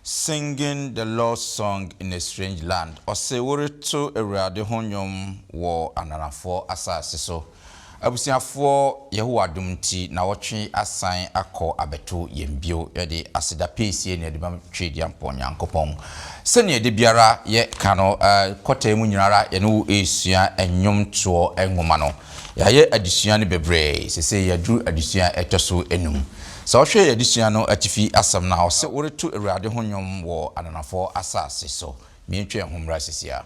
Singing the Lord's song in a strange land. Ose wore to Awurade honyom wo ananafo asase so. Abusiafo Yehowa dumti na wotwe asan akọ abeto yembio yede aseda pesie ne de bam twedi ampon yankopon. Sene de biara ye kano kota mu nyinara ye no esua enwom to enwoma no. Ya ye adisua ne bebre sese yadru adisua etoso enum. So hwe adisua no atifi asam na ose wore to Awurade honyom wo ananafo asase so. Mientwe homra sisia.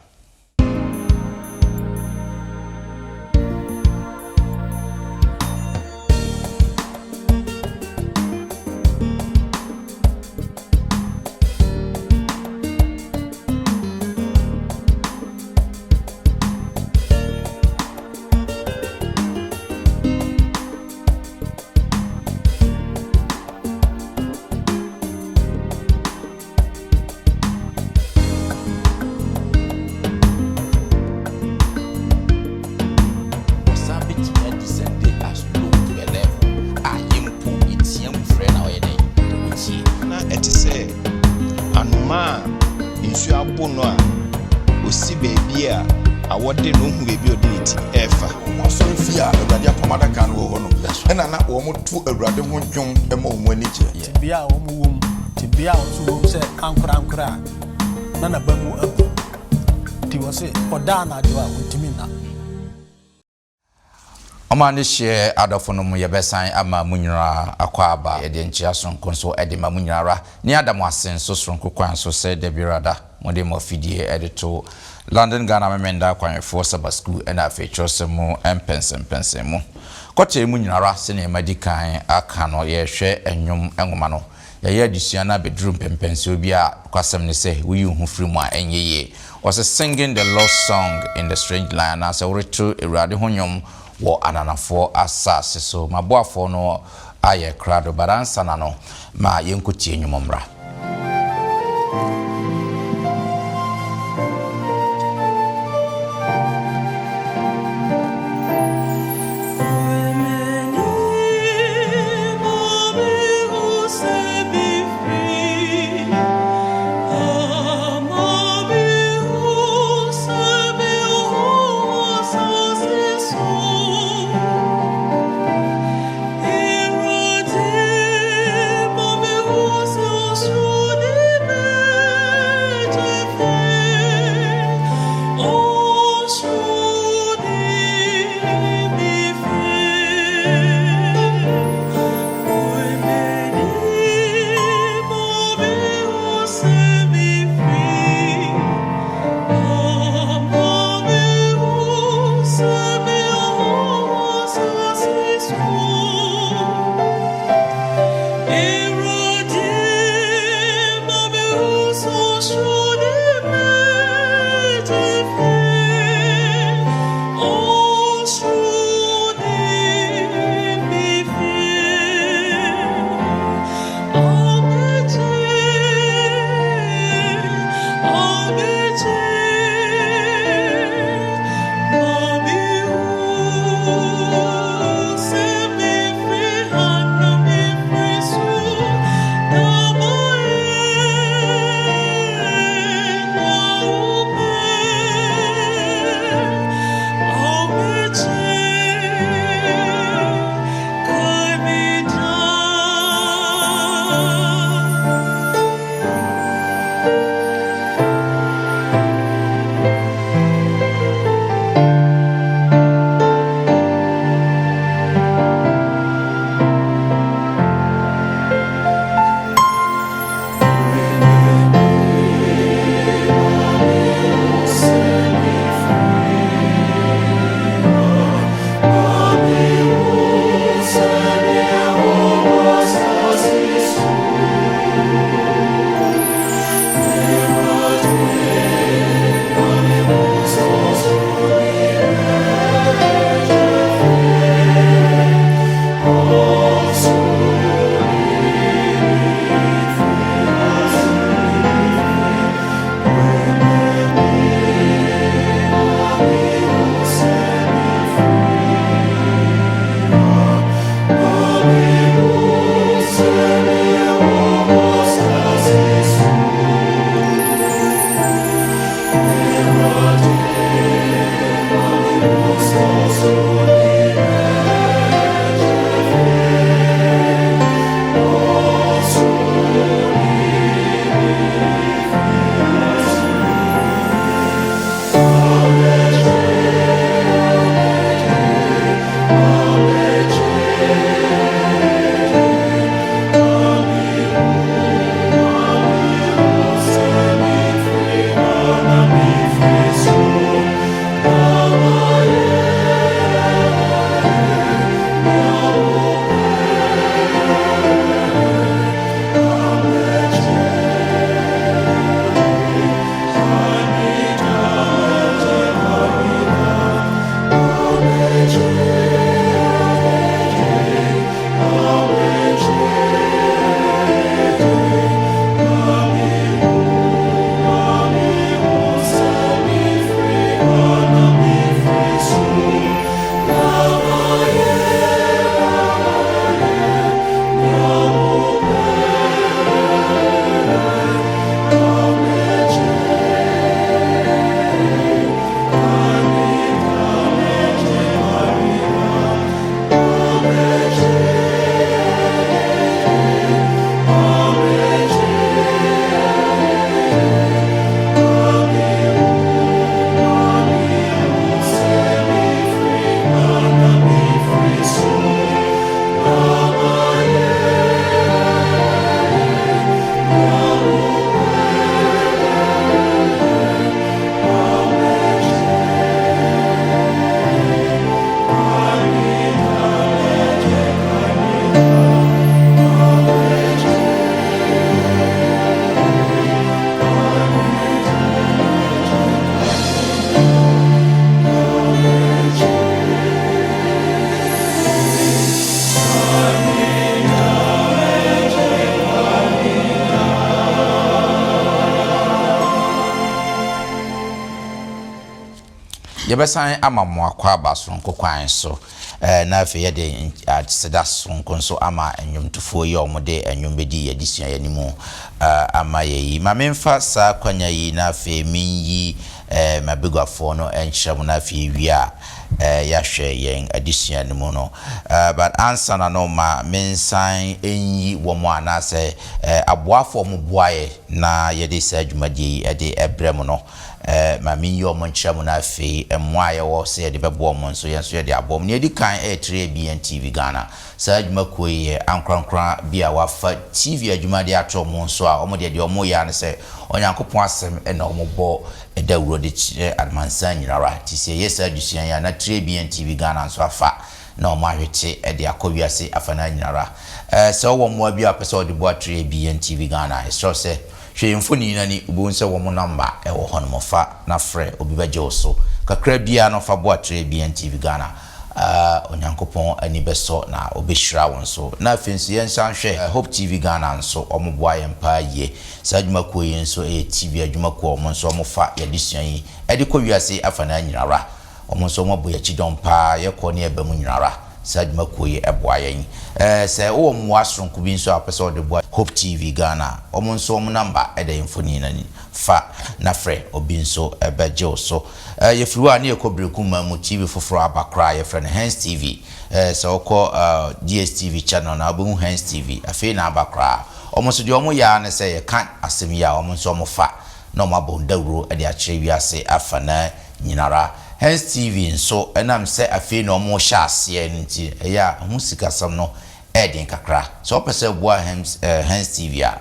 Awode no hu bebi odiniti efa osori fia Awurade apamada kan wo ho no ena na wo motu Awurade ho dwom ema wo ani je tibia wo mu wom tibia wo wom se ankura na bamu abu ti wo se oda na de wa wontimi na Omani share adofo mu yebesan ama munyira akwaba ye de nchia sonko so ede ma munyira ni adamu asen so sonko kwan so se de birada mode mo fidie edito London Ghana memenda kwan for Sabbath school and afi chosemu empensemu kote munyira se ne madikan aka no ye hwe enwom enwoma no ye adisua na bedroom pempense obi a kwasem ne se wi hu firi mu a enyeye was singing the Lord's song in the strange land as a retu Awurade honyom wo ananafo asase so maboafo no aye krado baransa na no ma yenkotie enwumomra Yebesan ama mo akwa aba sonko kwan so na afi ye de seda sonko so ama enwomtofo yi omode enwombedi yedisua yanimu ama yi ma memfa sa kwanya yi na afi minyi mabegwafo no enhyem na afi wia yahwe yen adisua ne mu no but answer na no ma mensan enyi wo mo anase aboafo mo boaye na yede sa adwumadi ede ebrem no ma minyi o mo nkyerem na afi emwaye wo se yede bebo mo nso yenso yede abom ne edi kan e3 BNTV Ghana sa adwumako ye ankrankran bia wafa TV adwumadi atro mo nso a omo de omo ya ne se onyankopon asem na omo bo edawuro de admansa nyinara ti se yesa adusua ya na 3 BNTV Ghana nso afa na omo ahwete de akowiase afana nyinara so wo mo bia pese ode bo 3 BNTV Ghana so se hwe mfoni nani ubu nse wo mo number e wo hono mofa na frɛ obi baje oso kakra bia no fa bo 3 BNTV Ghana onyankopon ani beso na obehira won so na afensu yensan hwe Hope TV Ghana nso omoboa yempa ye sadwumako yen so TV adwumako omo nso omofa yadisua yi ede ko wiase afana nyinara omo nso omobo ya chidompa ye ko ne eba mu nyinara sadwumako ye eboa yen se wo mo asronko bi nso apese ode boa Hope TV Ghana omo nso omo number ede infoni nani fa na frɛ obi nso ebeje oso ye friwa ne ekobreku mamu TV foforo abakra ye frɛ ne Hands TV so oko DSTV channel na abu Hands TV afi na abakra omo so de omo ya ne se ye kan asem ya omo nso omo fa na omo abondawuro ade akire wiase afana nyinara Hands TV nso enam se afi na omo hya ase nti ya hu sikasam no edin kakra so pese boa Hands TV a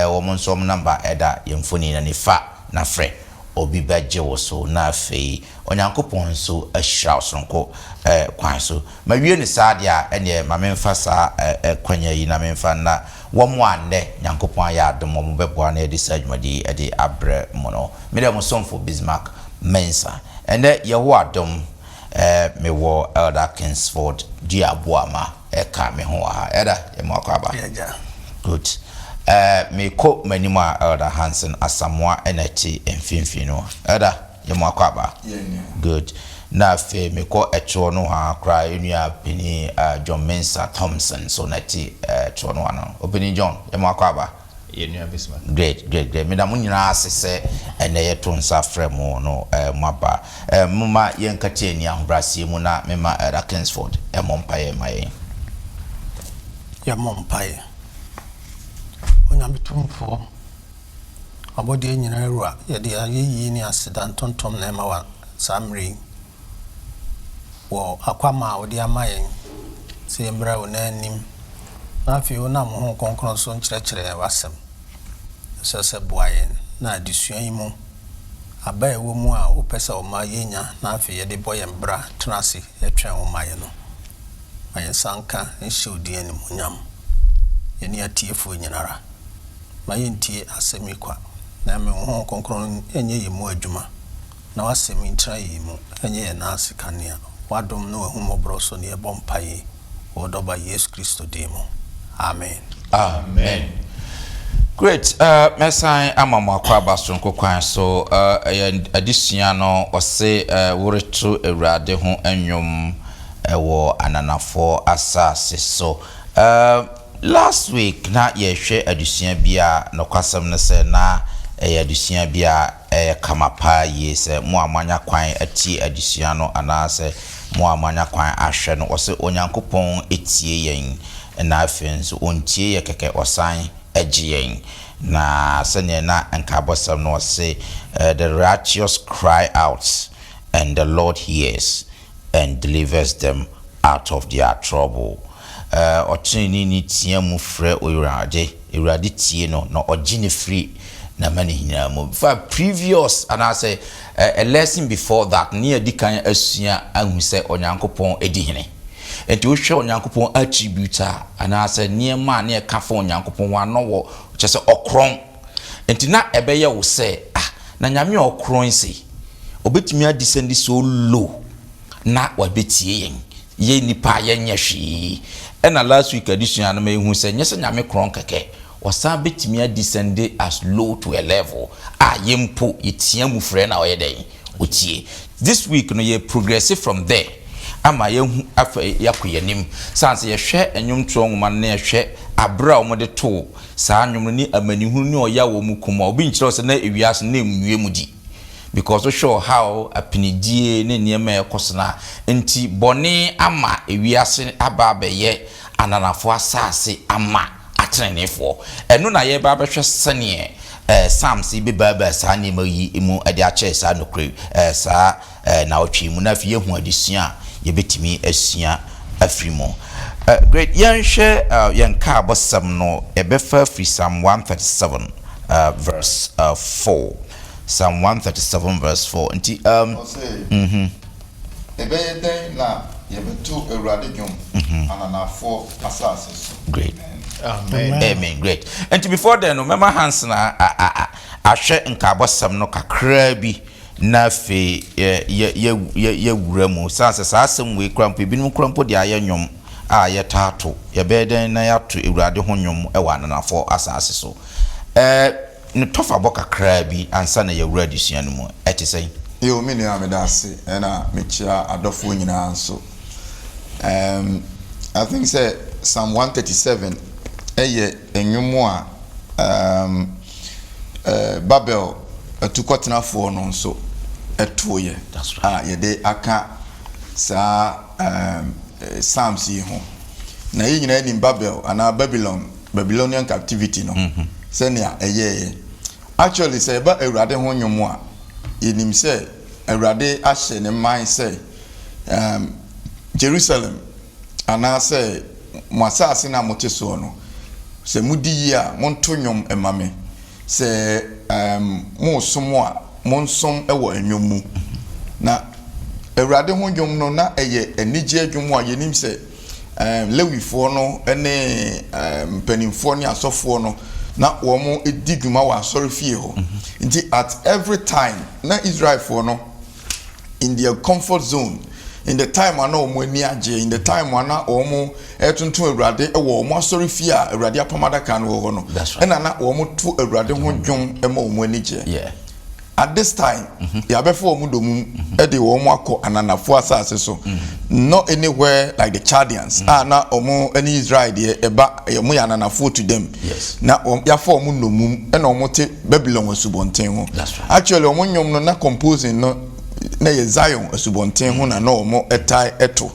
omo nso omo number eda yemfoni na ne fa na frɛ obi baje wo so na afei onyankopon so ahira osonko kwan so ma wie ne saade a ene ma memfa sa kwanya yi na memfa na wo mo ande nyankopon ya adom mo beboa na edi sadwumadi edi abre mo no me dem somfo Bismarck Mensa ene ye wo adom me wo Elder Kingsford di aboama ka me ho ha eda ye mo akaba good me ko manima Elder Hansen Asamoah enati emfimfi no Elder ye mo akwaba good na fe me ko echo no ha kra enua pini John Mensa Thompson so nati echo no ano opini John ye mo akwaba ye nua Bismarck great me da munyina asese ene ye to nsa frɛ mo no maba muma ye nkate ani ahobrase mu na mema Elder Kingsford e mo mpaye maye ya mompaye onyametumfo abode nyina ruwa yede ayeyi ni aseda ntontom na ema wa samri wo akwama odi amayen se mbra wo na anim na afi wo na mo ho konkron so nkyerɛkyerɛ wasem sese boayen na adisua yi mu aba ewo mu a wo pesa o ma yenya na afi yede boye mbra tenase yetwen wo maye no ayen sanka nhye odi anim onyam yeni atiefo nyinara mayenti asemi kwa na me ho konkron enye yemu adwuma na wasemi ntra yemu enye ye na asikania wadom no ahumobro so ne bompaye wodoba Yesu Kristo demo amen amen great mesan amamo akwa basonko kwan so adisua no ose woreto ewrade ho anwom ewo ananafo asase so last week na yehwe adusua bia no kwasam ne se na adusua bia kamapa ye se mo amanya kwan ati adusua no anase mo amanya kwan ahwe no ose onyankopon etie yen na afenso ontie ye keke osan agi yen na sene na nkabosam no ose the righteous cry out and the Lord hears and delivers them out of their trouble. Otini ni tie mu frɛ Ewurade tie no na ogine free na mani hina mu for previous and I say a lesson before that near dikan asua ahu sɛ onyankopon edihene enti wo hwɛ onyankopon attribute and I say near man near ka for onyankopon wa no wo kyɛ sɛ okron enti na ɛbɛyɛ wo sɛ na nyame okron sei obetumi adescend so low na wabetie yen ye nipa yenye hwi ena last week addition na me hu se nyese nyame kron keke wasan betimi descend as low to a level a yempo yetia mu frɛ na oyeden otie. This week no ye progressive from there. Ama ye afa yakoyanim sanse ye hwe enwom to nwoma na ye hwe abra omode to saa nwom ni amanihu ni oya wo mu kuma obi nkyerɛ se na ewiase na emwie mu di because we show how apinidie ne niema ekosona enti bone ama ewiase aba abeye ananafo asase ama atrenefo eno na ye ba behwe sene Psalms be baba saa niema yi emu ade ache saa nokre saa na otwi mu na fie hu adesua ye betimi asua afrimo. Great yan share yan ka bosam no ebefa free Psalm 137 verse 4. Psalm 137 verse 4. Nti ebeyeden na yebetu ewrade dwom ananafo asase. Great. Amen. Amen. Great. And before then, remember Hansen a share in Cabosam no kakra bi na fe ye wuremu sanse asem we krampo bi no krampo de ayanyom a ye tato ye beden na ya to ewrade honyom e wa nanafo asase so ne tofa boka kakra bi ansa na ye wurade sua no mu eti sei Yo me nua me dase na me chia adofo nyina nso I think say Psalm 137 enwumu a Babel atukotnafo no nso etoye yede aka sa Psalms yi ho na yi nyina ni Babel ana Babylonian captivity no senia actually say ba Awurade ho nwumu a yenim say Awurade ahye ne man say Jerusalem ana say mwasase na moteso no se mudi yi a monto nwom emame se mo somo a monsom ewo enwom mu na Awurade ho nwom no na eye enije adwom a yenim se lewifo no ene mpanimfo ne asofo no na wo mo ediguma wa asori fie ho nti at every time na Israel for no in their comfort zone in the time ana omo ani age in the time ana omo etuntun Awurade ewo omo asori fie a Awurade apamada kan wo no ena na omo to Awurade ho dwom ema omo ani je at this time ya before omo domum e de omo akọ ananafo asase so not anywhere like the Chaldeans na omo any Israel de eba omo ya ananafo to them na ya for omo nomum e na omo te Babylon asubonten ho actually omo nyom no na composing no na ye Zion asubonten ho na omo etai eto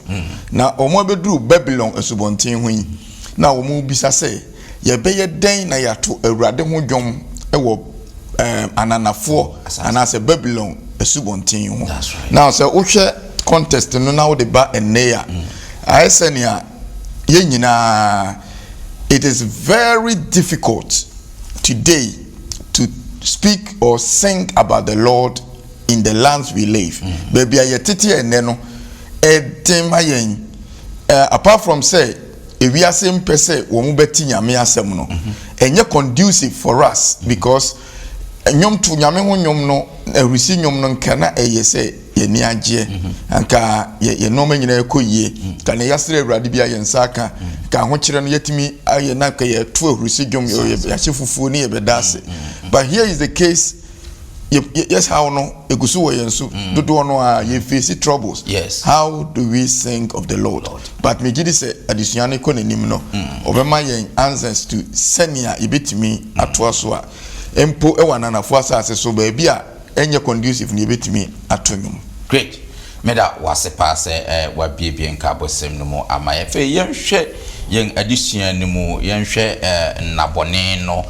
na omo beduru Babylon asubonten ho yi na omo bisa say ye beye den na ya to Awurade ho dwom e wo ananafo anase Babylon asubonten ho now say wohwe contest no na wo de ba eneya aisenia ye nyina it is very difficult today to speak or sing about the Lord in the lands we live. Baby ayetiti eneno edemayen apart from say if we are same person wo mu beti nyame asem no enye conducive for us because nyom to nyame ho nyom no erisi nyom no nkana eye say ye ni agye anka ye no manyina ekoyie kana yasre Awurade bia ye nsaka ka ho kire no yetimi aye na ka ye to erisi gyom ye hyefufuo ni ye bedase but here is the case. Yes, how no? Egusu wa yensu. Dodo no a ye face troubles. Yes. How do we sing of the Lord? But me gidi say additionally kone nim no. Obema yen answers to senia ibetimi atwaso a empo e wanana fo asase so ba bia enye conducive ni ibetimi atonyum. Great. Meda wase passe wa biebie nka bosem no mu ama ye fe yenhwe yen addition ni mu yenhwe nabone no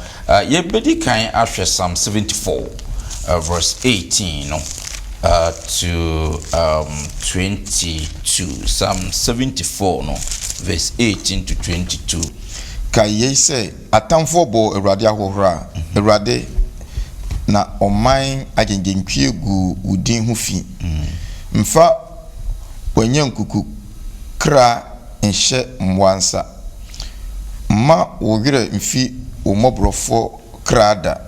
ye bedi kan ahwe Psalm 74 verse 18 to 22. Psalm 74 verse 18 to 22. Ka ye say atamfo bo Awurade ahohora Awurade na oman agengenkie gu udin ho fi mfa wanyankuku kra nhye mwansa ma wogire mfi omobrofo krada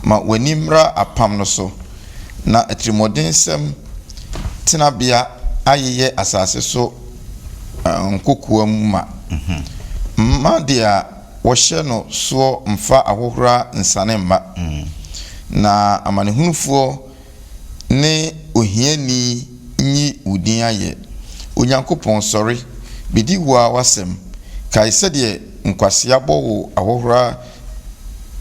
ma wanimra apam no so na atrimodensem tinabia ayeye asase so nkokoa ma ma dia wo hye no so mfa ahohora nsane ma na amanehunufuo ne ohiani nyi udin aye onyankopon sori bidi wa wasem kai sede nkwase abowo ahohora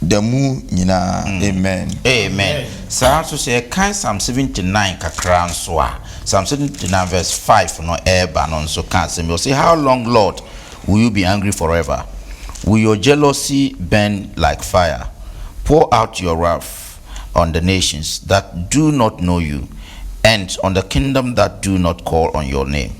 damu nyina amen amen sa so say kan Psalm 79 kakra nso a Psalm 79 verse 5 no eba no nso kan say me say how long Lord will you be angry forever? Will your jealousy burn like fire? Pour out your wrath on the nations that do not know you, and on the kingdom that do not call on your name.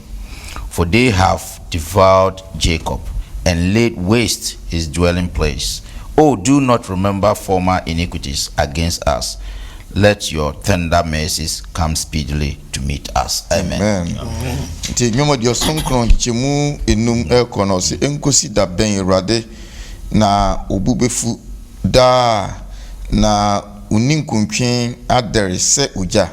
For they have devoured Jacob and laid waste his dwelling place. Oh, do not remember former iniquities against us. Let your tender mercies come speedily to meet us. Amen. Ti nyomo dio sonkron chemu enum ekono se enkosi da ben irade na obubefu da na uninkuntwen adere se uja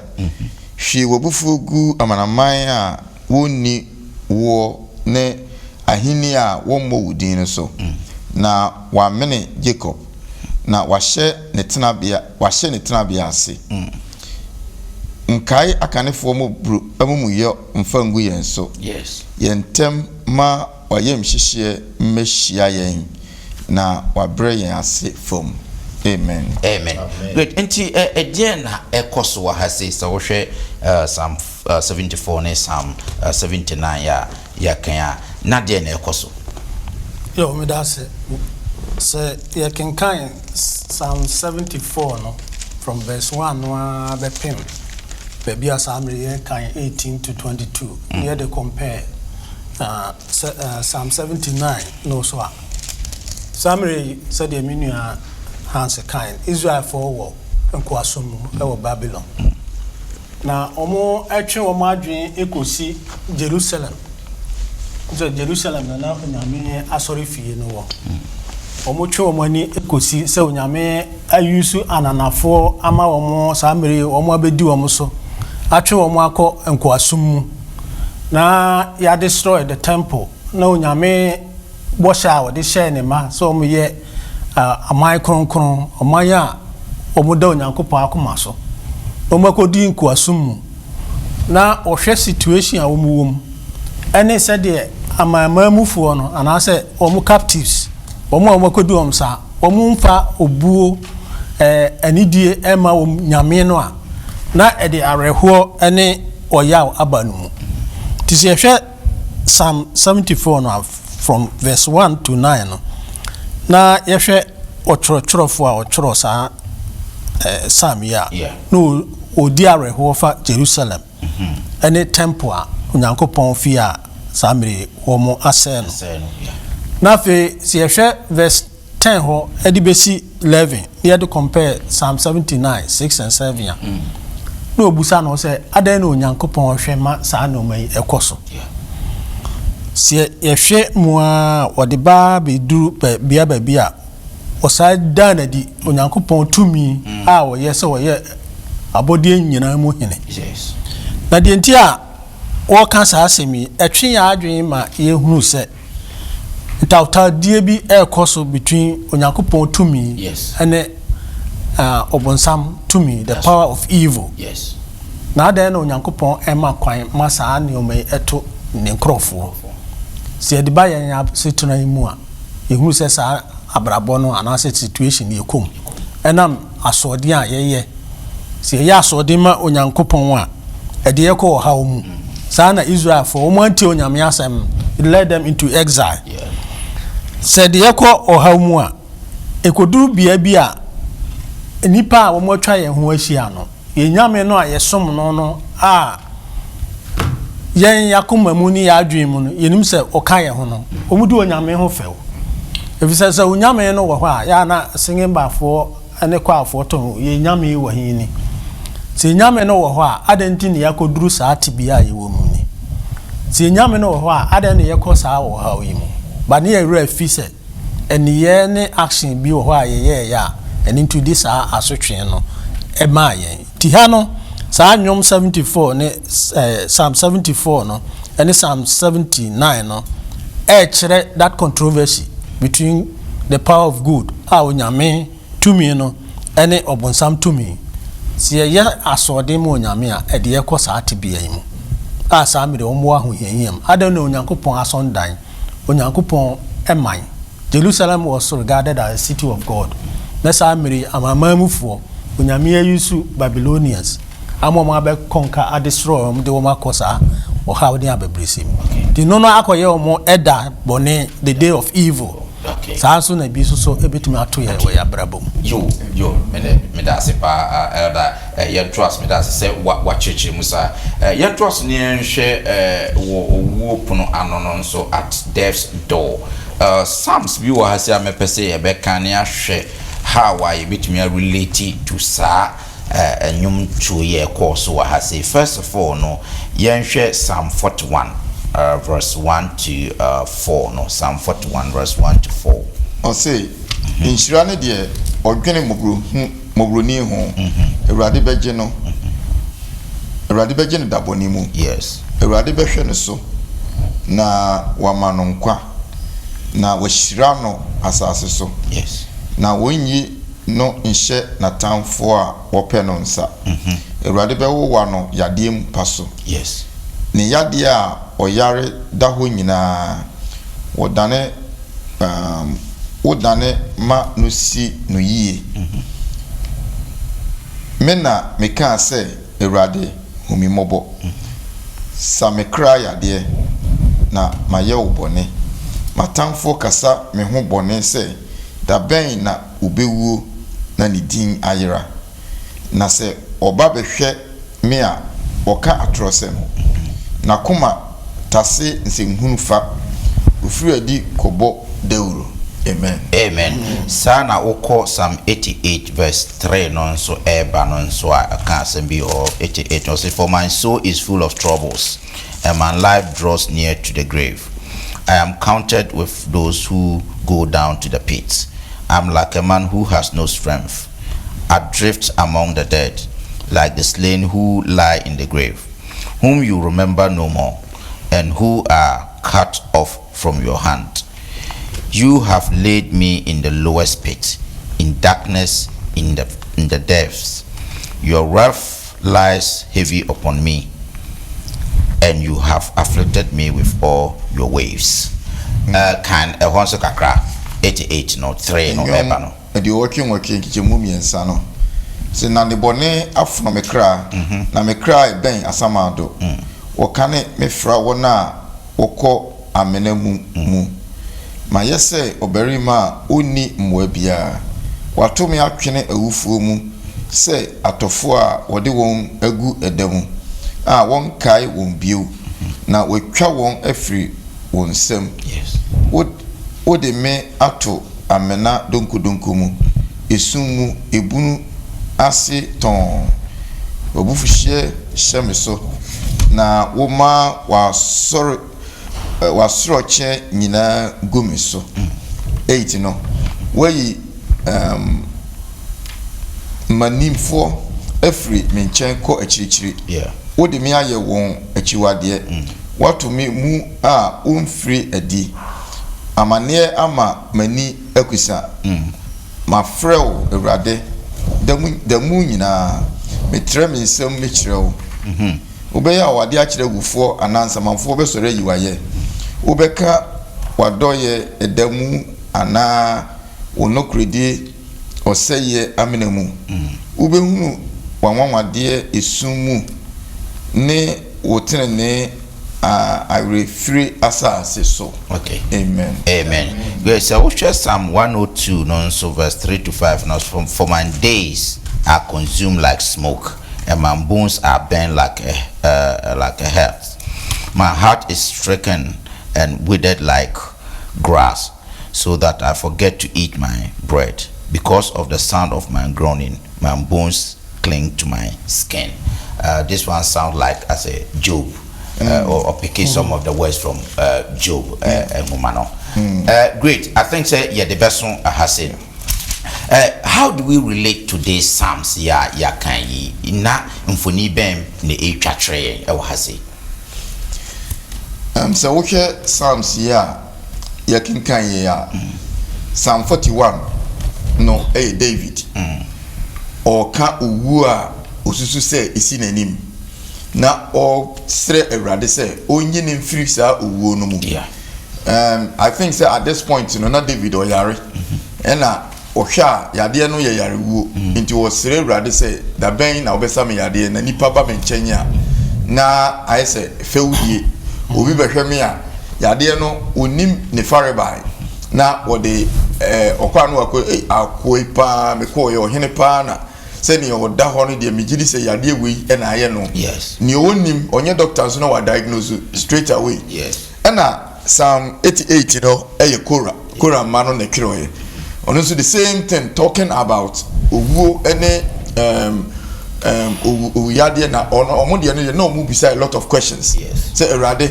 hwe wobufu gu amanaman a woni wo ne ahini a wommo wudin so na wamene Jacob na wahye ne tenabia ase nkai akanefo mo bru amumuye mfangu yen so yes yentem ma wayem hihye mmehia yen na wabre yen ase fom amen great enti again ekoso wa hase so wo hwe Psalm 74 ne Psalm 79 ya kan na de na ekoso yo me da se you can kind Psalm 74 no from verse 1 no be pem baby Psalm 18 to 22 here they compare Psalm 79 no so Psalm said the menu hands kind Israel for war enko asomu e Babylon na omo etwe omo adwen ekosi Jerusalem na onyame asori fie no wo omo twe omo ani ekosi se onyame ayusu ananafo ama omo samere omo abedi omo so atwe omo akọ enkwasum na ya destroy the temple na onyame bosha wo de share ne ma so omo ye amai kronkron omaya omo da onyankopon akoma so omo akodi enkwasum na ohwe situation a omo wom ene said de amamamufuo no anase omo captives omo kodu omsa omo mfa obuo anidie ema nyame no a na ede areho ene oyaw abanu tisi ehwe Psalm 74 no from verse 1 to 9 no na yehwe otrofo a otro sa Psalm ya no odi areho fa Jerusalem ene temple a onyankopon fi a samre homo aseno na fe si ehwe verse 10 ho edibesi 11 here to compare Psalm 79 6 and 7 ya no obusa no se adan na onyankopon hwe ma sa no mai ekoso si ehwe mu a odeba be duru bia bia osada na di onyankopon tumi a wo ye se wo ye abodie nyina mu hene yes na de ntia wo kan sa asemi etwe ya adwen ma ye hunu se ntauta die bi ekoso between onyankopon tumi yes ene obonsam tumi the power of evil yes na da na onyankopon ema kwan masa ne omai eto ne nkrofo se ediba ya setuna imu a ye hunu se sa abrabo no anase situation ye kom enam asode a ye se ye asode ma onyankopon a ede ye ko ha omu sana Israel for omanti onyame asem it led them into exile said ye ko ha omu a ekoduru bia bi a nipa a wo twa ye ho ahia no ye nyame no a ye som no a yen yakoma mu ni ya adwen mu no yenim se oka ye ho no omudu onyame ho few efisa se onyame no wo ho a ya na singing bafo ene kwa afo to ye nyame wo hini se nyame no wo ho a adenti ne yakoduru saa tibia ye wo mu ni se nyame no wo ho a adan ne yakosa wo ha wi mu ba ne ye re fi se ene ye ne action bi wo ho a ye ya ene into this asotwe no e ma ye ti ha no saa nyom 74 ne Psalm 74 no ene Psalm 79 no chere that controversy between the power of good onyame tumi no ene obonsam tumi si ye asode mu onyame a ede ye kɔ saa tebea yi mu a saa mere omo ahohiahim ada na onyankopɔn asɔndan onyankopɔn eman Jerusalem was regarded as a city of God na saa mere amamamufoɔ onyame ayusu Babylonians amoma be conquer and destroy de wo makosa or how they are blessing. The no akoye omo eda bone the day of evil. Okay. So na bi so ebetumi ato ye we abrabom. Yo me da se pa elder ye trust me da se wa cheche musa ye trust ni nhwe wo pono anono nso at death's door. Psalms bi wa hase amepese ye be kan ya hwe how I betumi relate to sa enyum to ye course wa hase. First of all no yenhwe Psalm 41 verse 1 to 4 no Psalm 41 verse 1 to 4. O say inshira ne de odwene mobroni ho Ewurade beje no Ewurade beje no daboni mu. Yes. Ewurade behwe ne so na wama no nkwa na washira no asase so. Yes. Na wonyi no nhye na tamfo a wope no nsa. Ewurade bewo wa no yadem paso. Yes. Ni yade a oyare da ho nyina wodane ma no si no yie. Mena meka se Ewurade humi mobo. Sa me kra yade na maye ubone. Matamfo kasa me ho bone se da ben na ubewu na ni din ayera. Na se oba behwe me a oka atrosem. Na kuma tase nsemhunu fa ofiri adi kobo deuro. Amen. Amen. Sana oko Psalm 88 verse 3 non so eba non so can be or 88 no say for my soul is full of troubles and my life draws near to the grave. I am counted with those who go down to the pit. I'm like a man who has no strength, adrift among the dead, like the slain who lie in the grave, whom you remember no more, and who are cut off from your hand. You have laid me in the lowest pit, in darkness, in the depths. Your wrath lies heavy upon me, and you have afflicted me with all your waves. Can a honso kakra 88 no 3 no eba no. Edi working kichemu miensa no. Se na ne bone afono me kra na me kra ben asamado. Wo kane me fra wona wokọ amenamu mu. Ma yese oberima oni mwa bia. Wato me atwene awufuo mu se atofo a wode won agu edamu. A won kai won biu na wetwa won afiri won sem. Yes. Wode me ato amena donku mu. Esumu ebunu ase ton. Obufuhye hyemeso na woma wasoroche nyina gumiso. 8 no. Wey manimfo afiri menchen ko achirichiri. Yeah. Wode me aye won achiwade. Watu me mu a umfiri adi. Amane ama mani akusa. Mafrɛw Ewurade da mu nyina metre me nsɛm me kyerɛw. Obeya wade akyerɛ gufo anansa manfo besɔre yiwaye. Obeka wadɔye edamu ana onokredi oseye amenamu. Ubehunu wanwawade esumu ne wotene I refree asase so. Okay. Amen. Amen. Yes, so we share Psalm 102 no so verse 3 to 5 now for my days are consumed like smoke and my bones are burned like a hearth. My heart is stricken and withered like grass, so that I forget to eat my bread. Because of the sound of my groaning, my bones cling to my skin. This one sounds like as a Job. Or picking some of the words from Job and Humano. Great. I think say the best one has said. How do we relate to these psalms? Ya kan yi na mfoni bem ne etwa tre e wo hase. So okay psalms ya kinkan ya Psalm 41 no David. Or ka uwu a osusu sɛ esi n'anim na ɔsrɛ awurade sɛ onye ne mfiri saa owuo no mu. I think say at this point you know na David ɔyare ɛna ɔhwɛ a yadeɛ no yɛ yarewuo nti ɔsrɛ awurade sɛ da bɛn na ɔbɛsa me yadeɛ na nipa ba me nkyɛn a na ayɛ sɛ fɛwudie obi bɛhwɛ me a yadeɛ no onim ne farebae na wɔde ɔkwa no akoi paa mekɔ yɛ ɔhene paa na sɛnea ɔda hɔ no deɛ megyedi sɛ yadeɛ wei ɛna ayɛ no nea ɔnim ɔnyɛ doctor nso na wadiagnose straight away ɛna Psalm 88 no ɛyɛ Korah ma no na twerɛ yɛ ɔno nso the same thing talking about owuo ɛne yadeɛ na ɔmo deɛ no yɛ na ɔmo bisa a lot of questions sɛ awurade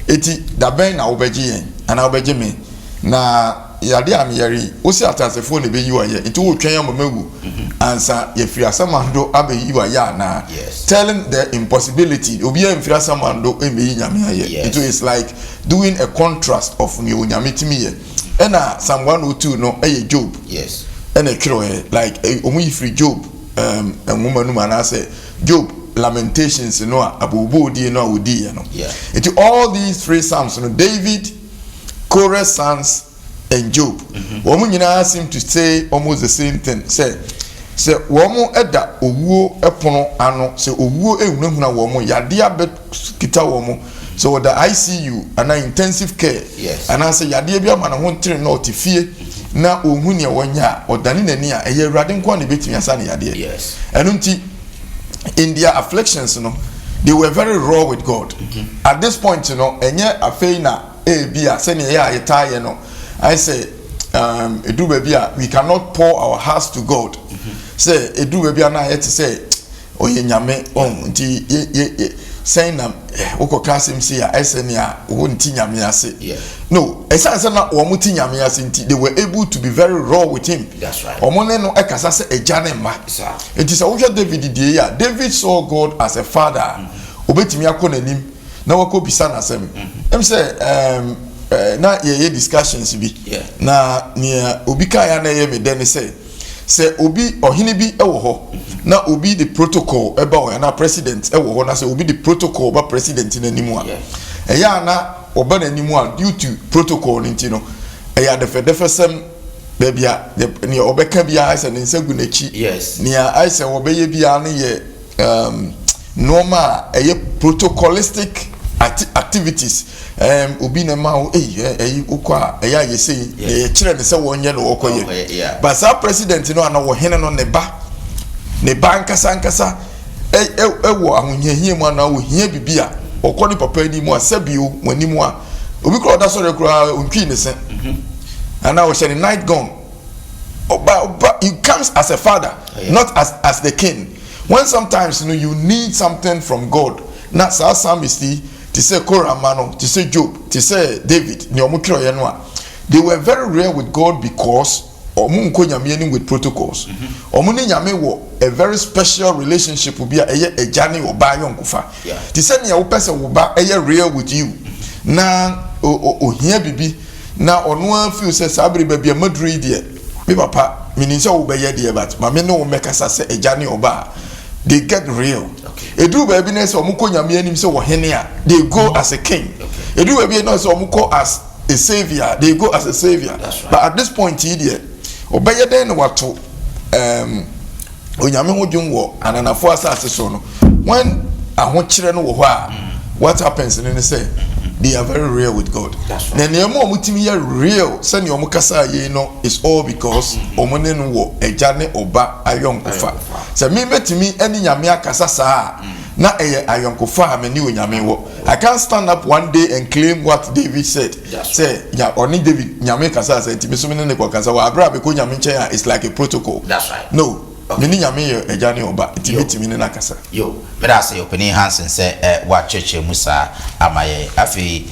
eti dabɛn na wobɛgye yɛn ana wobɛgye me na yadeɛ a meyɛre wosi atasefoɔ na ɛbɛyi wa yɛ nti wotwɛn ama mawu ansa yɛfiri asamando abɛyi wa yɛ anaa telling the impossibility obiara mfiri asamando ɛmɛyi nyame ayɛ it is like doing a contrast of nea onyame timi yɛ ɛna Psalm 102 no ɛyɛ Job ɛna twerɛ like ɔmo yi firi Job nwoma no mu anaasɛ Job lamentations no a abobodi no a odi yɛ no nti all these three psalms no David, Korah's sons and Job wɔn nyinaa seem to say almost the same thing sɛ wɔn ɛda owuo ɛpono ano sɛ owuo ehunahuna wɔn yadeɛ abɛkita wɔn sɛ wɔda ICU ana intensive care anaasɛ yadeɛ bi ama ne ho ntere na ɔte fie na ohun nea wɔnya a ɔdane n'ani a ɛyɛ awurade nko na ebetumi asa ne yadeɛ ɛno nti in their afflictions no they were very raw with God at this point no enye afei na ebia sɛ ne yɛ a yɛtaa no I say edu baby we cannot pour our hearts to God say edu baby na yet say oye nyame nti saying na woko kasem say a esene a wo nti nyame ase no esan na wo muti nyame ase nti they were able to be very raw with him that's right omo ne no ekasa say eja ne ma nti say wo hwe David die ya David saw God as a father obetimi akọ nanim na wako bisa na asem em say na ye discussions bi na nia obi ka ya na ye me den say obi ohini bi ewo ho na obi the protocol eba o na president ewo ho na say obi the protocol ba president na nimu a eya na oba na nimu a due to protocol nti no eya defe sem bebia ne obeka bia ase ne nsegu na chi nia ase obeye bia ne ye normal eye protocolistic activities obi na ma ukwa eya yesi kire ne se wonye no okoye but sa president no ana wo hene no ne ba nkasa ewo ahunhehie mu ana wo hia bibia okoni papa ni mu asabio wani mu a obi kro da sore kro ontwi ne se ana wo share night gown oba he comes as a father not as the king when sometimes you know you need something from God na sa psalmist to say Korah mano, to say Job, to say David, they were very rare with God because with protocols. A very special relationship will be a journey or by yonkufa. To say your person will buy a real with you. Now, here bibi, now on one few says Sabri baby a Madrid dear. Me papa, meaning so obey dear, but my men no make us say a journey or bar. They get real. A do baby ness or muko nyamianim so henia. They go as a king. A do baby no so muko as a savior. They go as a savior. Right. But at this point, idiot, obey then what to onyame hodwum wo ananafo asase so no. When a honchire no wo what happens in the say they are very real with God. Na nemo omutimi ya real say ne omukasa ye no is all because omone no wo ejane oba ayonkofa. Say me metimi eni nyame akasa saa na eye ayonkofa amani onyame wo. I can't stand up one day and claim what David said. Say ya oni David nyame kasa say timi so me ne ko kasa wa abra be ko nyame nchen is like a protocol. That's right. No. Mini nyame ejane oba timi ne nakasa. Yo, but I say opening hands and say wa cheche musa amaye afi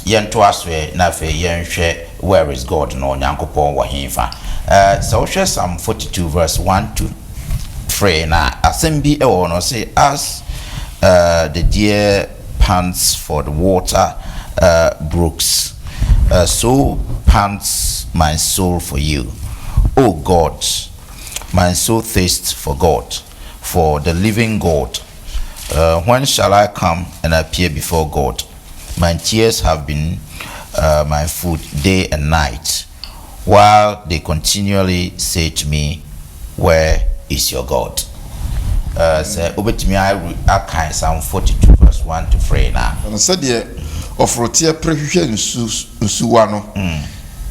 yento aswe na afi yenhwe where is God no nyankopon wa himfa. So share Psalm 42 verse 1 to 3 na assembly e no say as the deer pants for the water brooks so pants my soul for you, O God. My soul thirsts for God, for the living God. When shall I come and appear before God? My tears have been my food day and night, while they continually say to me, where is your God? Say, obetimi I Psalm 42 verse 1 to 3 now. And said ye ofrotie prehwehwe nsuwa no.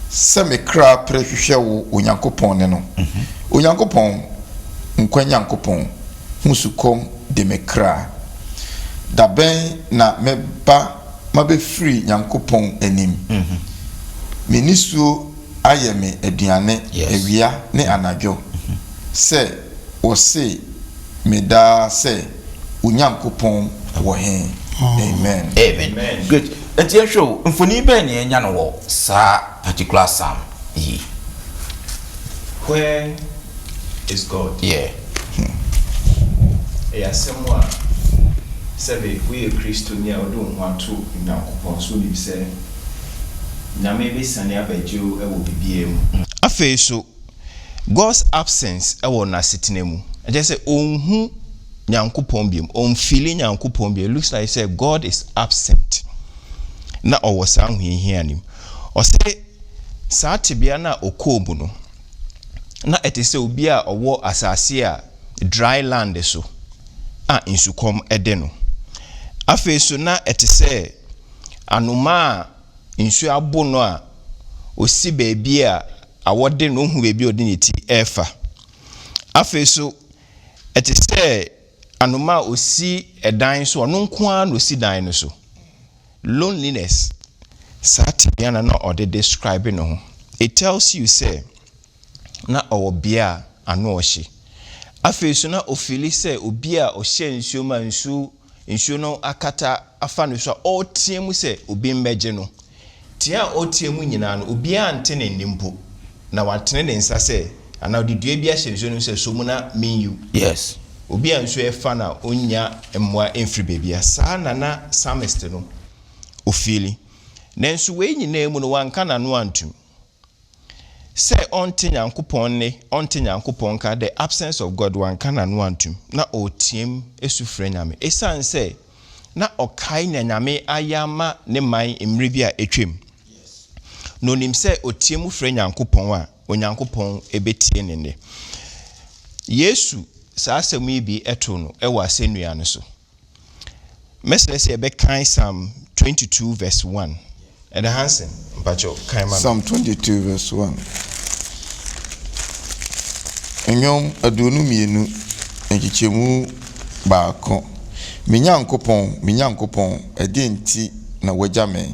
Se me kra prehwehwe wo onyankopon ne no. Onyankopon nkwa nyankopon husukom de me kra. Da ben na meba mabe free nyankopon anim. Menisu ayeme aduane ewia ne anadwo. Se wo se meda se unyankopon wo he. Amen. Amen. Good. And you show mfoni ben ye nya no wo sa particular psalm yi. Where is God? Yeah. Someone said we Christo near don't want to nyankopon so ni say na maybe sane abejo e wo bibiem. Afa so God's absence e wo na sitena mu. I just say onhu nyankopon biem, on feeling nyankopon biem. Looks like say God is absent. Na owo sa hwehia anim. O say sa tebia na okobu no. Na etese obi a owo asase a dry land so. A insukom ede no. Afa so na etese anoma insu abo no a osi baabi a awode no hu baabi odiniti efa. Afa so etese anoma osi edan so ono nkoa no si dan no so. Loneliness satiana na ode describe no ho. It tells you say na obia ano ohye. Afa so na ofili say obi a ohye nsuo ma nsuo no akata afa no so otiemu say obi mbeje no. Tia otiemu nyina no obi ante ne nimpo na watene ne nsa say ana odidua bi ahye nsuo no say so mu na menyu. Yes. Obi anso efa na onya emmoa emfiri bebia saa na psalmist no ofili nanso we nyina emu no wanka na no antum say onte nyankopon ka the absence of God wanka na no antum na otiem esufre nyame esan say na okai na nyame ayama ne man emri bi a etwem no nim say otiem frɛ nyankopon a onyankopon ebetie ne ne Yesu sa asɛm yi bi eto no ɛwɔ asɛnnua no so. Mesele say ebe kan Psalm 22 verse 1. And Hansen, mpacho kan man. Psalm 22 verse 1. Enyom adunu mienu enkichemu baako. Minyankopon ede nti na wagya me.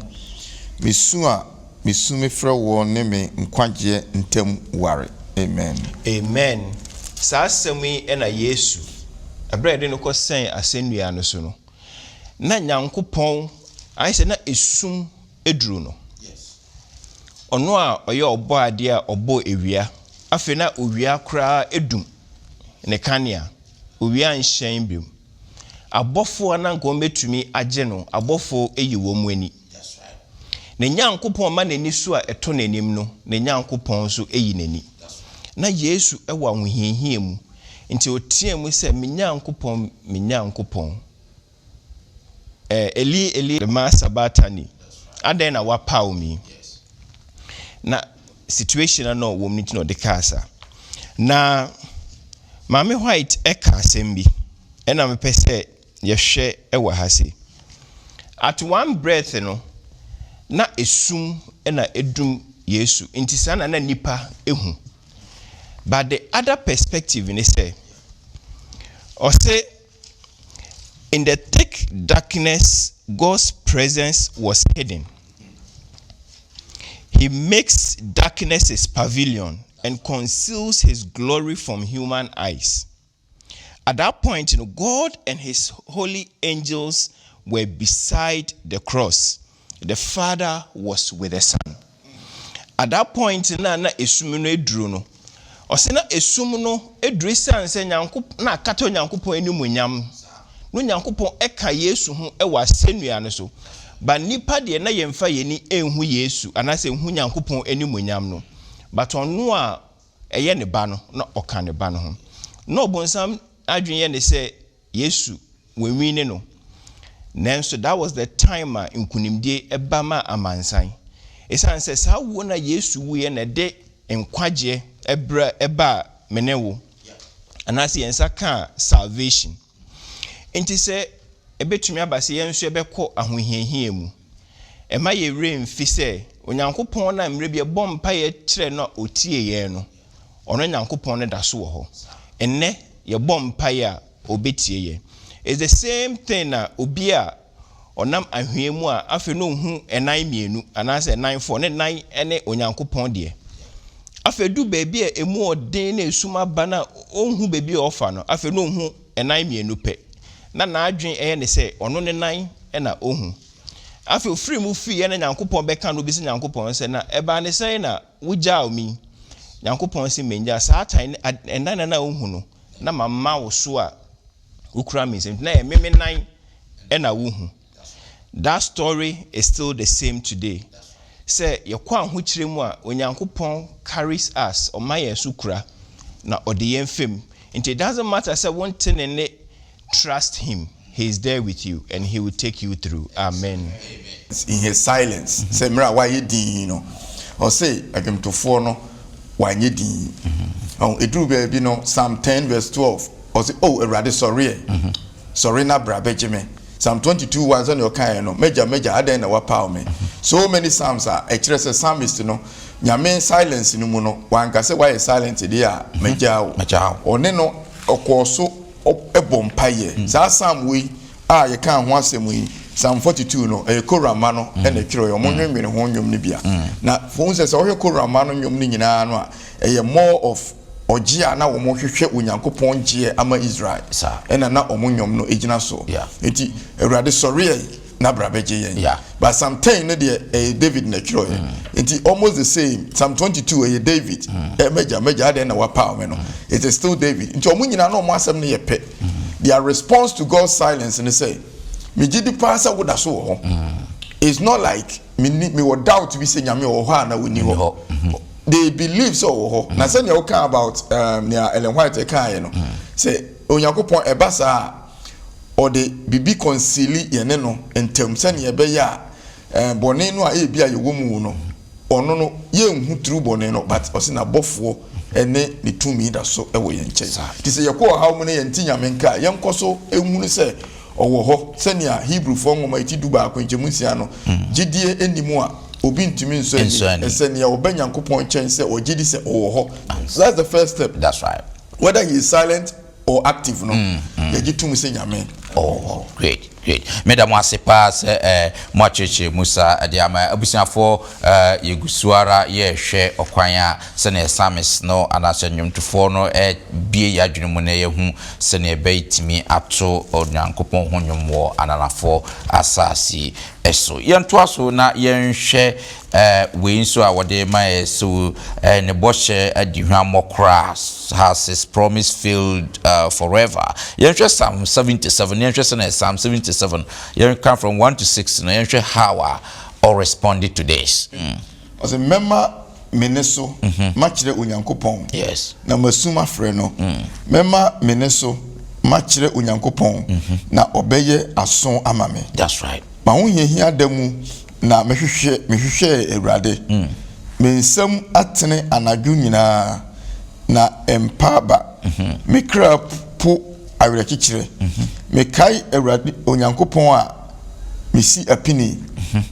Misu me frɛ wo ne me nkwagye ntem ware. Amen. Amen. Sa asɛm ena Yesu abrɛ no kɔ sɛn asɛnnua no so no na nyankopɔn ayi sɛ na esum eduru no yes ɔno a ɔyɛ ɔbɔ ade a ɔbɔ ewia afi na owia koraa edum ne kanea owia nhyɛn biom abɔfo ananka ɔmetumi agye no abɔfo eyi wɔn ani that's right ne nyankopɔn ma n'ani so a ɛto n'anim no ne nyankopɔn so eyi n'ani na Yesu ewa ahohiahia mu nti otie mu sɛ minyankopɔn Eli lema sabatani adan na wapaw mi na situation na wo mniti no de kasa na Mame White eka asɛm bi ɛna mepɛ sɛ yɛhwɛ ɛwɔ ha se at one breath no na esum ɛna edum Yesu nti sana na nipa ehu. But the other perspective in say, or say, in the thick darkness, God's presence was hidden. He makes darkness his pavilion and conceals his glory from human eyes. At that point, God and his holy angels were beside the cross. The Father was with the Son. At that point, na esumino edru no. Osena esum no edru sanse nyankopon na akato nyankopon animuonyam. No nyankopon eka Yesu ho ewa asennua no so. Ba nipa de na yemfa yeni enhu Yesu anase enhu nyankopon animuonyam no. But ono a eye ne ba no na oka ne ba no ho. No bonsam adwene ye ne se Yesu wenwini no nanso that was the time nkunimdie eba ma amansan esan se saa wo na Yesu wo ye na de nkwaje ebra eba menewo anase yensa ka salvation enti se ebetumi abase yenso ebekọ ahohiahia mu ema ye remfi se onyankopon na mre bia bompa ye kire no otie ye no ono nyankopon ne da so wo ho enne ye bompa ya obetie ye is the same thing na obi a onam ahwemu a afi no hu enan mienu anase enan fo ne nan ene onyankopon de afi du baby a emu odin na esuma bana onhu baby ofa no afi no hu enan mienu pe na adwen eye ne se ono ne nan na ohu afi ofiri mu fi ye na nyankopon beka no bi se nyankopon se na eba ne se na wugya omi nyankopon se menja saa tan endan na ohu no na mama wo so a ukura me se na ememe nan na wohu. That story is still the same today. Say yekwa ho kire mu a onyankopon carries us o maye sukura na ode fem. It doesn't matter say one thing and trust him. He is there with you and he will take you through. Amen. In his silence, say mra why you din no. Or say agem to for no why you din. Edru be no Psalm 10 verse 12. Or say oh erade sorry. Sorry na bra bejeme. Psalm 22 was on your kind no major aden na wapa me. So many psalms are a psalmist no nyame silence no mu no wan ka say why silent there major one no okoso ebompaye za psalm we a ye kan ho asem yi Psalm 42 no e korama no e na twiro yo monwenwene ho nwom ne bia na fon se o hwe korama no nwom ne nyina no a e more of Ojia na womo hwehwe onyankopon gie ama Israel ena na omunwom no ejina so enti Awurade sorry na brabeje yen but Psalm 10 no de David na twiro enti almost the same Psalm 22 David major ade na wapa me no it is still David enti omunyina na omo asem ne ye pe their response to God's silence and say me gidi pasa woda so ho it's not like me wo doubt bi se nyame wo ho na woni ho. They believe so. Na say you can about near Ellen White kan no. Say Onyankopon ebasa or the bibi concili ye ne no entem se ne be ya bone no a e bia ye wo mu no. Ono no ye nhu true bone no but o se na bofo ene ne tumi da so e wo ye nche. Ti say ye ko ha mu ne ye nti nyame nka ye nkoso ehunu se owo ho se ne Hebrew fo ngoma iti duba akwanchemusia no gidie enimu a obi ntumi nso ese ne obanyankopon chense ogidi se owo. That's the first step. That's right. Whether he is silent or active no yagitum se nyame. Oh, great. Madam Wasipa se Mwacheche Musa adiama abusiafo yegusuara ye hwe okwanya se ne samis no anase nwomtufo no bie yadwene mu na yehu se ne beitimi ato onyankopon honwomwo ananafo asasi eso yentoa so na yenhwe we nso a wode mai so ne boshe adihwa mokra has his promise filled forever. Yenhwe Psalm 77 yenhwe se ne Psalm 77 you come from 1 to 6 no yenhwe how or responded to this. As a member meneso machire onyankopon. Yes. Na masuma frɛ no. Member meneso machire onyankopon na obeye ason amame. That's right. Ma wo hia damu na mehwehwe Awurade. Me nsam atene anadwo nyina na empaba. Me kra po awerɛkyekyere. Me kai Awurade onyankopon a mesi apini.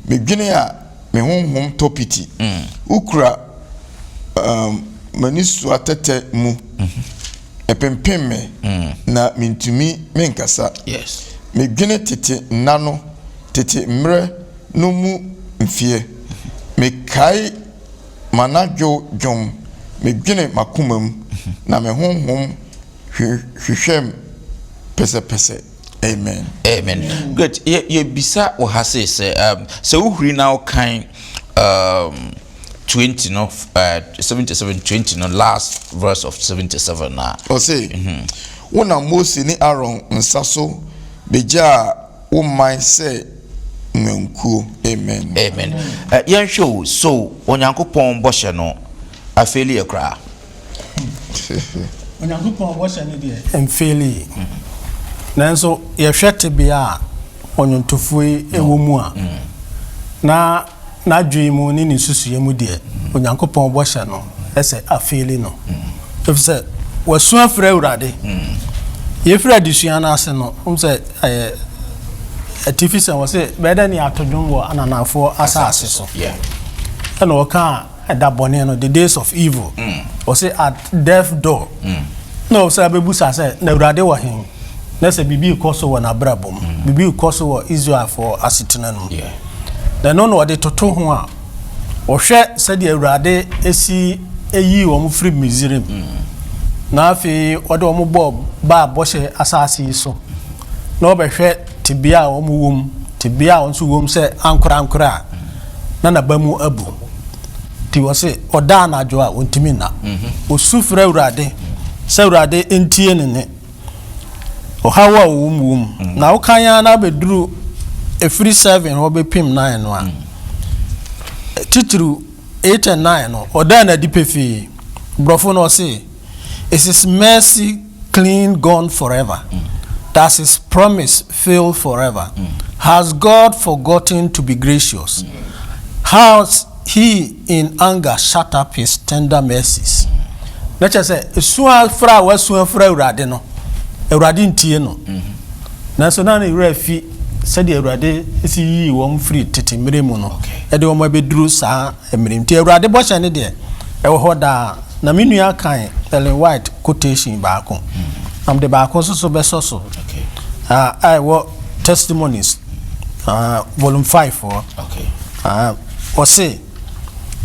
Me dwene a me honhom topiti. Ukura manisu atete mu. Epempemme na mintumi menkasa. Yes. Me dwene tete nano tete mre no mu mfie. Me kai manadwo dwom. Me dwene makomam na me honhom hwehwem pese. Amen. Amen. Good. Ye bisa o hase say so uhri now kind 20 no 77 20 no last verse of 77 na. O say wona Mose ni Aaron nsaso beja wo man say nwenkuo. Amen. Amen. Yan show so onyankopon boshe no afeli ekra. onyankopɔn bɔhyɛ ne deɛ ɛmfeeli nanso yɛhwɛ tebea a ɔnwontofoɔ yi ɛwɔ mu a na n'adwene mu ne ne nsusuyɛ mu deɛ onyankopɔn bɔhyɛ no ɛsɛ afeeli no ɛfiri sɛ wasu afrɛ awurade yɛfiri adesua no ase no sɛ atifi sɛ wɔ sɛ bɛɛdɛ ne ato dwom wɔ ananafoɔ asase so ɛna wɔka ɛda bɔne no the days of evil wɔ sɛ at death door na wɔ sɛ abɛbusa sɛ na awurade wɔ he na sɛ biribi kɔ so wɔ n'abrabɔ mu biribi kɔ so wɔ Israelfoɔ asetena no mu na ɛno na wɔde toto ho a wɔhwɛ sɛdeɛ awurade esi eyi wɔn firi Misraim na afei wɔde wɔn bɔ baa bɔhyɛ asase yi so na wɔbɛhwɛ tibia a wɔn wɔ mu tibia a wɔn nso wɔ mu sɛ ankora na naba mu abu ti wɔ sɛ ɔda anadwo a wɔntumi na osu frɛ awurade sɛ awurade ntie ne ɔhaw a wɔwɔ mu na wokan ya na bɛduru efiri 7 wɔbɛpem 9 no a titiri 8 and 9 no ɔda na di pefee brɔfo no ɔse is his mercy clean gone forever does his promise fail forever has God forgotten to be gracious has he in anger shut up his tender mercies na kyerɛ sɛ esua fra a wasua fra awurade no awurade ntie no nanso na ne wura fi sɛdeɛ awurade esi yi wɔn firi tete mmere mu no ɛde wɔn abɛduru saa mmere nti awurade bɔhyɛ ne deɛ ɛwɔ hɔ daa na me nua kan Ellen White quotation baako am de baako so bɛsɔ so I wɔ testimonies volume 5 for ɔse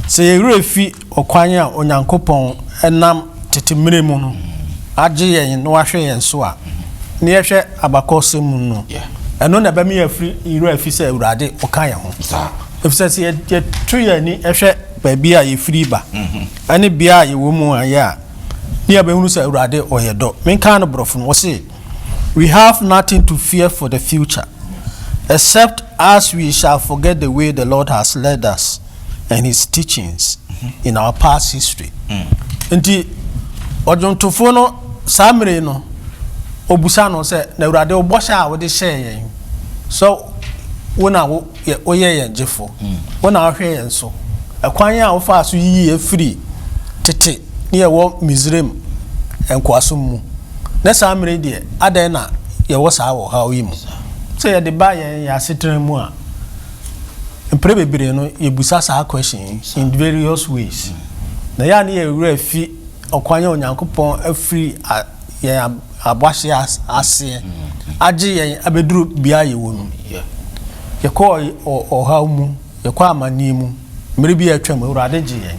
sɛ yɛwura fi ɔkwan a onyankopɔn ɛnam tete mmere mu no agye yɛn na wahwɛ yɛn so a ne yɛhwɛ abakɔsɛm mu no ɛno na bɛmi yɛwura fi sɛ awurade ɔka yɛn ho ɛfisɛ sɛ yɛto yɛn ani ɛhwɛ baabi a yɛfiri ba ɛne bia a yɛwɔ mu ayɛ a ne yɛbɛhunu sɛ awurade ɔyɛ dɔ menka no borɔfo no wɔse we have nothing to fear for the future except as we shall forget the way the Lord has led us and his teachings in our past history nti ɔdwontofo no saa mmere no obusa no sɛ na awurade ɔbɔhyɛ a wɔde hyɛ yɛn so wona woyɛ yɛn gyefo wona wohwɛ yɛn so ɛkwan a wofa so yiyi afiri tete ne yɛwɔ Misraim nkoaso mu na saa mmere deɛ adan na yɛwɔ saa wɔ ha yi mu sɛ yɛde ba yɛn yɛasetena mu a mpere bebree no yɛbusa saa question in various ways na yɛa ne yɛwura fi ɔkwan a onyankopɔn afiri yɛn abɔhyɛ aseɛ agye yɛn abɛduru bia yɛwɔ no yɛkɔ ɔhaw mu yɛkɔ amanni mu mmere bi atwam awurade gye yɛn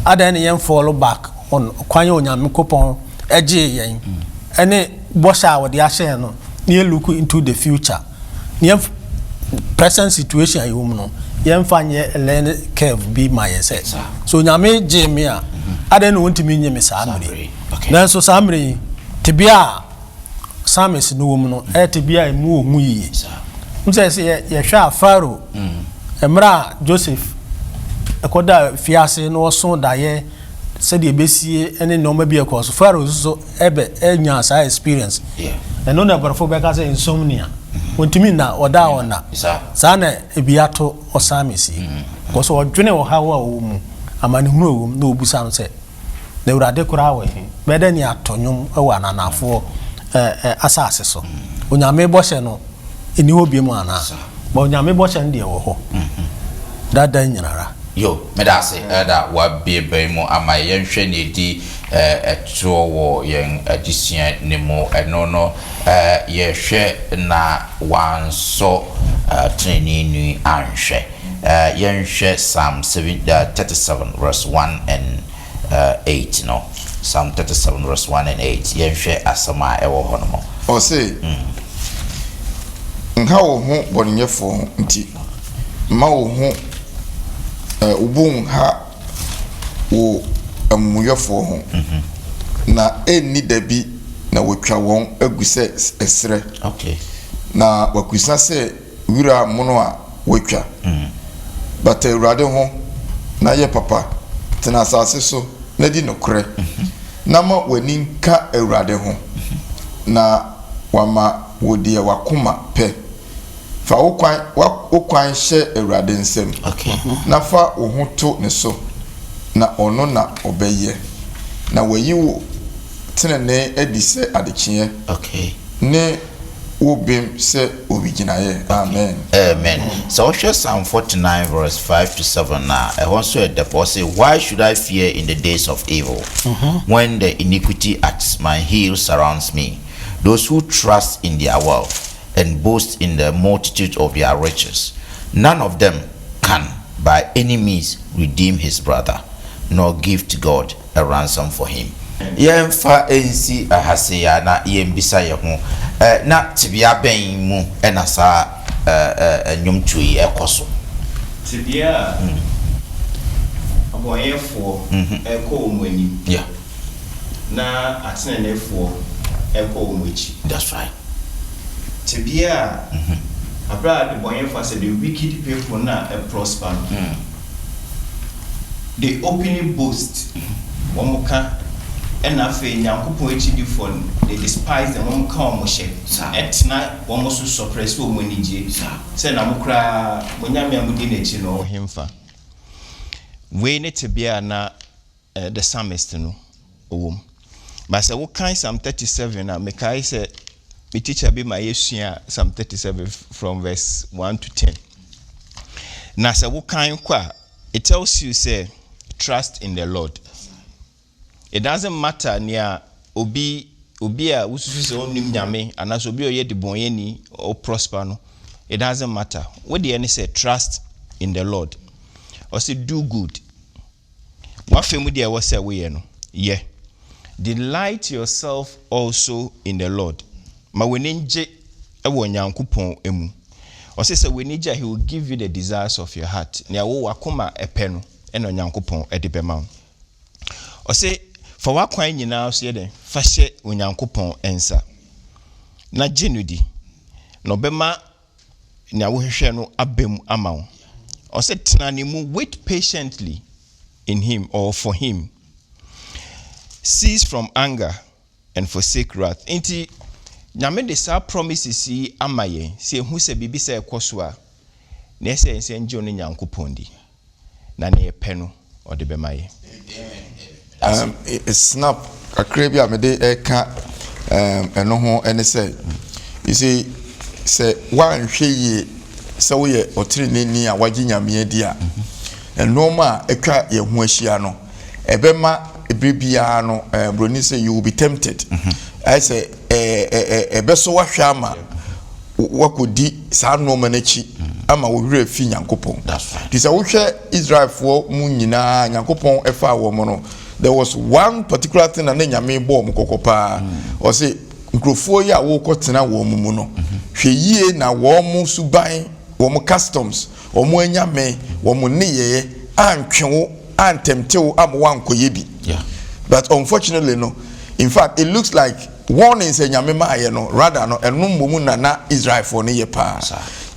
adan ne yɛn fall back on ɔkwan a onyankopɔn agye yɛn ɛne bɔhyɛ a wɔde ahyɛ no ne yɛ look into the future ne yɛn present situation a yɛwɔ mu no yɛmfa nyɛ learn curve bi ma yɛ sɛ so nyame gye me a adan ne wɔntumi nye me saa mmere nanso saa mmere yi tebea samis no wɔ mu no tebea emu ɔmu yie sɛ yɛhwɛ a Pharaoh mmerɛ a Joseph ɛkɔda fiase no ɔso daeɛ sɛdeɛ bɛsie ne nneɛma bi ɛkɔ so Pharaoh so ɛnya saa experience ɛno na aborɔfo bɛka sɛ insomnia wɔntumi na ɔda saa na ebi ato ɔsamis yi kɔ so ɔdwene wɔ ha wɔ mu amanehunu wɔ mu na ɔbusa no sɛ na awurade koraa wɔ he bɛdɛ ne atɔ nnwom wɔ ananafoɔ asase so onyame bɔhyɛ no ɛni hɔ bi mu anaa ba onyame bɔhyɛ no deɛ wɔ hɔ dada nyinara yo medase da wa bebe mu ama yɛnhwɛ ne di ɛto wɔ yɛn adesua ne mu ɛno no yɛhwɛ na wanso trenini anhwɛ yɛnhwɛ Psalm 37 verse 1 and 8 no Psalm 37 verse 1 and 8 yɛnhwɛ asɛm a ɛwɔ hɔ no mo ɔse nka wo ho bɔnenyɛfoɔ nti ma wo ho ubun ha wo amuyɛfoɔ ho na enni dabi na wotwa wɔn agu sɛ ɛsrɛ na wakusa sɛ wira mono a wotwa bata awurade ho na yɛ papa tena asase so na di nokorɛ nama w'ani nka Awurade ho na wama wodi wakoma pe fa wokwan hye Awurade nsem na fa wo ho to ne so na ono na obeye na wayi wo tenene edi se adekye ne wo bem se obiginaye. Amen. Amen. So Psalm 49 verse 5 to 7 now. I also heard the Paul say, why should I fear in the days of evil when the iniquity at my heels surrounds me? Those who trust in their wealth and boast in the multitude of their riches, none of them can by any means redeem his brother, nor give to God a ransom for him. Yemfa ensi ahaseya na yembisa ye ho na tibia ben mu na sa nyumtu yi ekoso tibia aboyefo eko omani yeah na atenenefo eko omochi. That's right. Tibia abra the boyefo say the wicked people na prosper. They openly boast womuka and afe nyankopon echi for they despise them won come hye etna won so suppress wo manije say na mukra monyame amudi na echi no hemfa we ne tebia na the psalmist no owom but say wo kan Psalm 37 na me kai say me teacher be my yesua Psalm 37 from verse 1 to 10 na say wo kan kwa it tells you say trust in the Lord. It doesn't matter near obi a ususu se onim nyame anaso obi oye de bonyeni or prosper no. It doesn't matter. What the any say trust in the Lord. Or say do good. What femu dia was say we no. Yeah. Delight yourself also in the Lord. Ma wenenje ewo nyankopon emu. Or say wenija he will give you the desires of your heart. Nia wo wakoma epe no eno nyankopon edibema. Or say for what kwan nyina so ye den fa hye onyankopon ensa na genudi no bema nya wo hwehwe no abem ama wo o se tenani mu wait patiently in him or for him, cease from anger and forsake wrath. Inti nyame de sa promises yi amaye se hu se bibi se ekoso a na se ense nje oni nyankopon di na ne pe no o de bema ye. Snap akrabia me de eka eno ho ene say you see say wan hwe yi say wo ye otiri ni a wagi nyame adi a eno ma etwa ye ho ahia no ebema ebibia no broni say you will be tempted. I say ebeso wa hwa ama wakodi sa no manachi ama wo hwe fi nyankopon. This a wo hwe Israel fo mu nyina nyankopon efa wo mo no. There was one particular thing that nyame bo mo kokopa o say nkrofo ya wo kotena wo mu no hwe yie na wo mu suban wo mu customs wo mu anyame wo mu niyeye antwewo antemtewo amwan koye bi. But unfortunately no, in fact it looks like warnings nyame ma aye no rather no eno mmomu na Israel for ne ye pa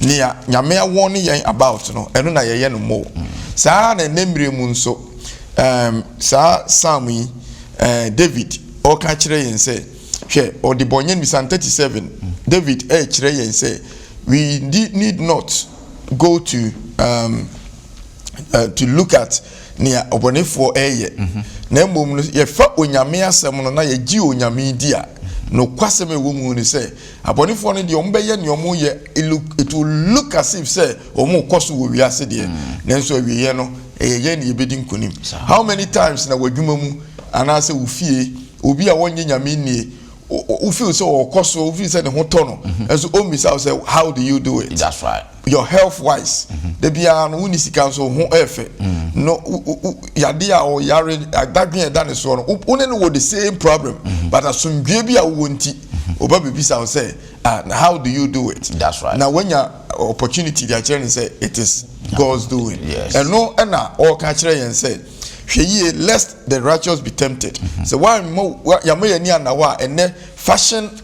nia nyame a warning yen about no eno na ye no mo saa na nemre mu nso sa Psalm David o ka kire yen say hwe o de bonyen bi Psalm 37 David kire yen say we need not go to look at near obonefo na mmom no ye fa onyame asem no na ye gi onyame di a no kwasem ewo mu ni say abonefo no de ombeye ne omo ye it will look as if say omo koso wo wiase de nanso awiye no ye ne yebedi nkonim. How many times na wadwuma mu anase wo fie obi a wonye nyame nie o feel so o koso o feel say ne ho to no enso o misa say how do you do it? That's right. Your health wise the bia no woni sika so ho efe no yade a o yare adadwen da ne so no one no the same problem but asundwe bia wo nti oba bebisa say how do you do it? That's right. Now when your opportunity they are say it is God's doing. Yes. And no na all catch and say lest the righteous be tempted. So why mo ya me ni anawa ene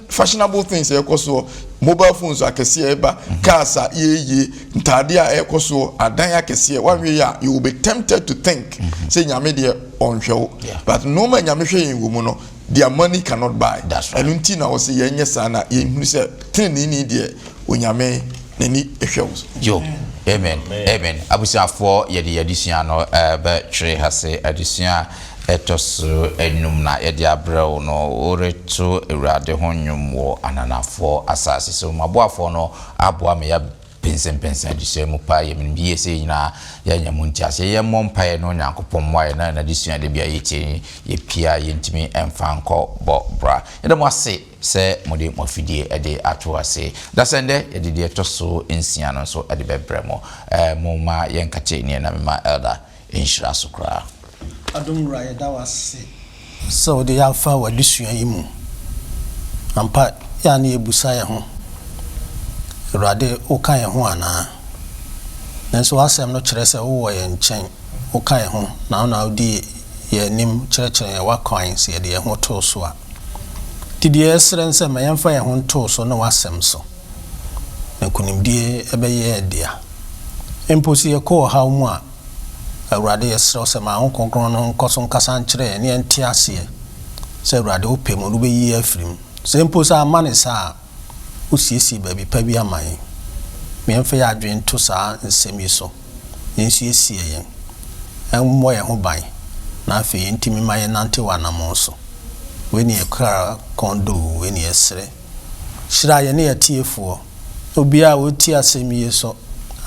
fashionable things ekoso mobile phones akese eba cars ye ntade a ekoso adan akese one way you will be tempted to think say nyame de onhwe but no man nyame hwe yin wo mu no their money cannot buy and unti na wo say yenye sana ye hunu say tinini de onyame nani ehwe yo amen amen abusiafo yede adisua no be twere hase adisua etoso enum na yede abrɛw no oreto ewrade honnwom wo ananafo asase so maboafo no aboa me ya pensen adisua mu pa yem biye se nyina ya nyamunti ase ye mompae no nyankopon moaye na adisua de bia yetie ye pia yentimi emfanko bo bra yede mo ase se mode mofidie ede ato ase da sende yede de etoso ensia no so ede bebrɛ mo mo ma yenkate ne na me ma elder inshira sukra adumra ya dawase so de ya fa wadisua yimu ampa ya na ebusa ya ho rade oka ya ho ana nanso asem no kyerɛ sɛ wo yɛ nkyɛn oka ya ho na odi ye nim kyerɛkyerɛ ya wakwan se ye de ho to so a tidi esren sɛ ma yɛmfa ya ho to so na wasem so na kunimdie ɛbɛyɛ dia emposi ye ko ha mu a awurade yɛsrɛ sɛ ma ho konkron no nkɔso nkasa nkyerɛ ne enti aseɛ sɛ awurade wopɛ mu no bɛyi afirim sɛ mpo sɛ amane saa wosiesi baabi pa bi aman meɛmfa yɛ adwen to saa nsɛm yi so yɛnsiesie yɛn ɛmmɔ yɛn ho ban na afei yɛntimi ma yɛn nante wɔ anamɔ so wɛni yɛkra kɔndo wɛni yɛsrɛ hyira yɛne yɛtiefoɔ obiara wɔtie asɛm yi so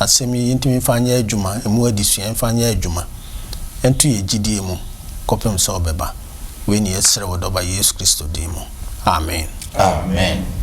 asemi yintimi fanya adwuma emu adisua fanya adwuma entu ye gidie mu kopem so beba we ni esere wodoba Yesu Kristo din mu amen amen